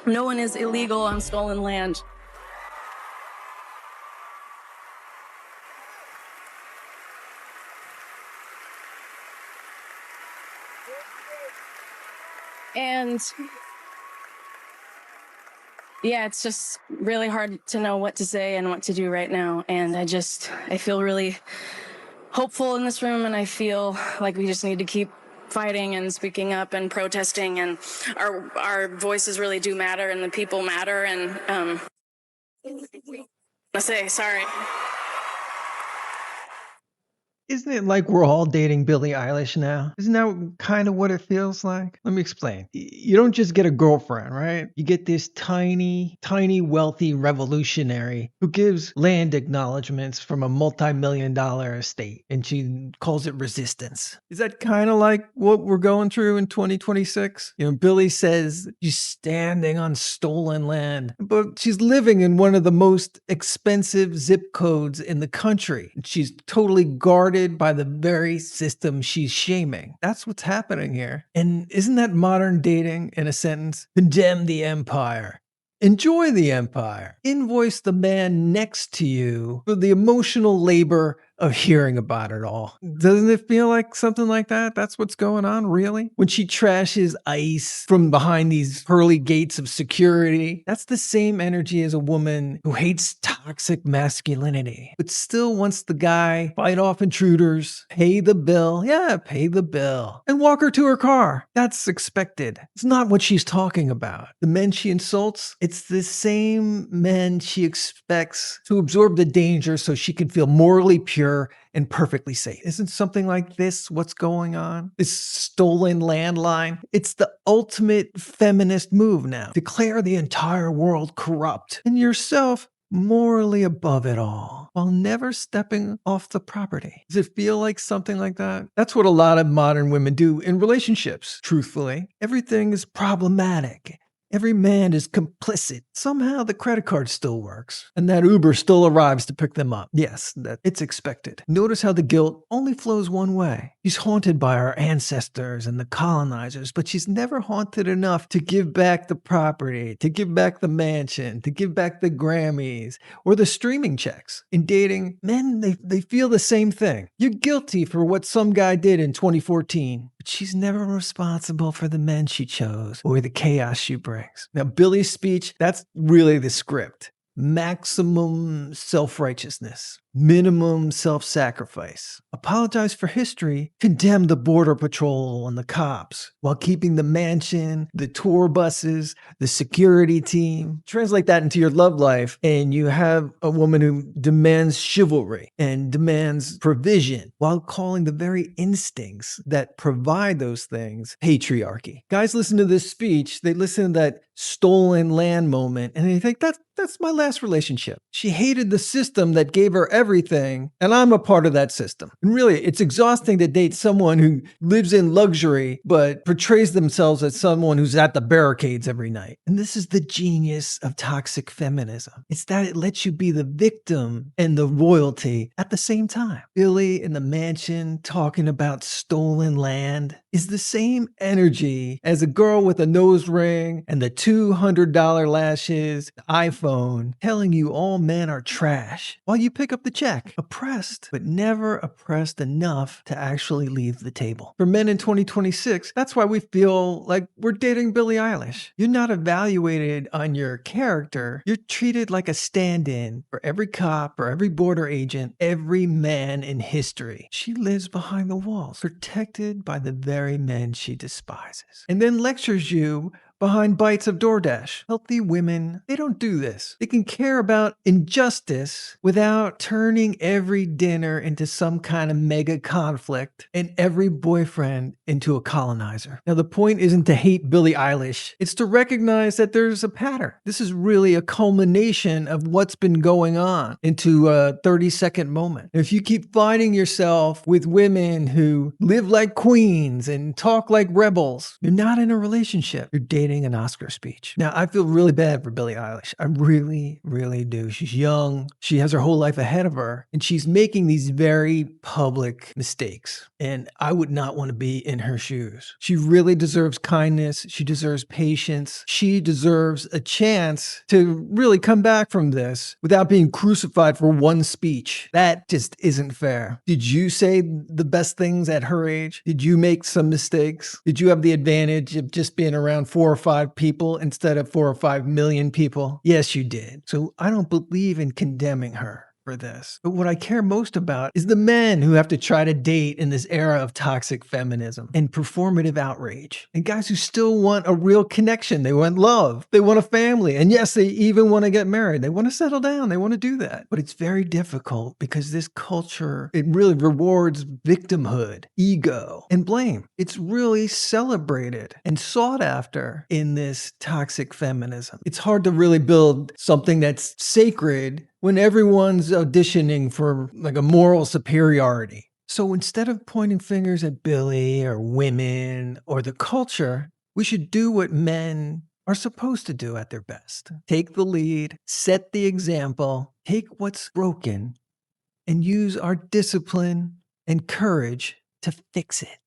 No one is illegal on stolen land. And yeah, it's just really hard to know what to say and what to do right now. And I feel really hopeful in this room, and I feel like we just need to keep fighting and speaking up and protesting, and our voices really do matter, and the people matter. And I say sorry. Isn't it like we're all dating Billie Eilish now? Isn't that kind of what it feels like? Let me explain. You don't just get a girlfriend, right? You get this tiny, tiny, wealthy revolutionary who gives land acknowledgments from a multi-million-dollar estate, and she calls it resistance. Is that kind of like what we're going through in 2026? You know, Billie says she's standing on stolen land, but she's living in one of the most expensive zip codes in the country. She's totally guarded by the very system she's shaming. That's what's happening here. And isn't that modern dating in a sentence? Condemn the empire. Enjoy the empire. Invoice the man next to you for the emotional labor of hearing about it all. Doesn't it feel like something like that? That's what's going on, really? When she trashes ICE from behind these pearly gates of security, that's the same energy as a woman who hates toxic masculinity, but still wants the guy fight off intruders, pay the bill, pay the bill, and walk her to her car. That's expected. It's not what she's talking about. The men she insults, it's the same men she expects to absorb the danger so she can feel morally pure and perfectly safe. Isn't something like this what's going on? This stolen landline? It's the ultimate feminist move now. Declare the entire world corrupt and yourself morally above it all, while never stepping off the property. Does it feel like something like that? That's what a lot of modern women do in relationships, truthfully. Everything is problematic. Every man is complicit. Somehow the credit card still works, and that Uber still arrives to pick them up. Yes, it's expected. Notice how the guilt only flows one way. She's haunted by our ancestors and the colonizers, but she's never haunted enough to give back the property, to give back the mansion, to give back the Grammys, or the streaming checks. In dating, men, they feel the same thing. You're guilty for what some guy did in 2014. But she's never responsible for the men she chose or the chaos she brings. Now, Billie's speech, that's really the script. Maximum self-righteousness, minimum self-sacrifice. Apologize for history, condemn the border patrol and the cops, while keeping the mansion, the tour buses, the security team. Translate that into your love life, and you have a woman who demands chivalry and demands provision, while calling the very instincts that provide those things patriarchy. Guys listen to this speech, they listen to that stolen land moment, and they think that's my last relationship. She hated the system that gave her everything, and I'm a part of that system. And really, it's exhausting to date someone who lives in luxury, but portrays themselves as someone who's at the barricades every night. And this is the genius of toxic feminism. It's that it lets you be the victim and the royalty at the same time. Billie in the mansion talking about stolen land is the same energy as a girl with a nose ring and the $200 lashes, iPhone, telling you all men are trash while you pick up the check. Oppressed, but never oppressed enough to actually leave the table. For men in 2026, that's why we feel like we're dating Billie Eilish. You're not evaluated on your character. You're treated like a stand-in for every cop or every border agent, every man in history. She lives behind the walls, protected by the very men she despises, and then lectures you behind bites of DoorDash. Healthy women, they don't do this. They can care about injustice without turning every dinner into some kind of mega conflict and every boyfriend into a colonizer. Now, the point isn't to hate Billie Eilish. It's to recognize that there's a pattern. This is really a culmination of what's been going on into a 30-second moment. If you keep finding yourself with women who live like queens and talk like rebels, you're not in a relationship. You're dating writing an Oscar speech. Now, I feel really bad for Billie Eilish. I really, really do. She's young. She has her whole life ahead of her, and she's making these very public mistakes. And I would not want to be in her shoes. She really deserves kindness. She deserves patience. She deserves a chance to really come back from this without being crucified for one speech. That just isn't fair. Did you say the best things at her age? Did you make some mistakes? Did you have the advantage of just being around 4 or 5 people instead of 4 or 5 million people? Yes, you did. So I don't believe in condemning her for this. But what I care most about is the men who have to try to date in this era of toxic feminism and performative outrage. And guys who still want a real connection. They want love. They want a family. And yes, they even want to get married. They want to settle down. They want to do that. But it's very difficult because this culture, it really rewards victimhood, ego, and blame. It's really celebrated and sought after in this toxic feminism. It's hard to really build something that's sacred when everyone's auditioning for like a moral superiority. So instead of pointing fingers at Billie or women or the culture, we should do what men are supposed to do at their best. Take the lead, set the example, take what's broken, and use our discipline and courage to fix it.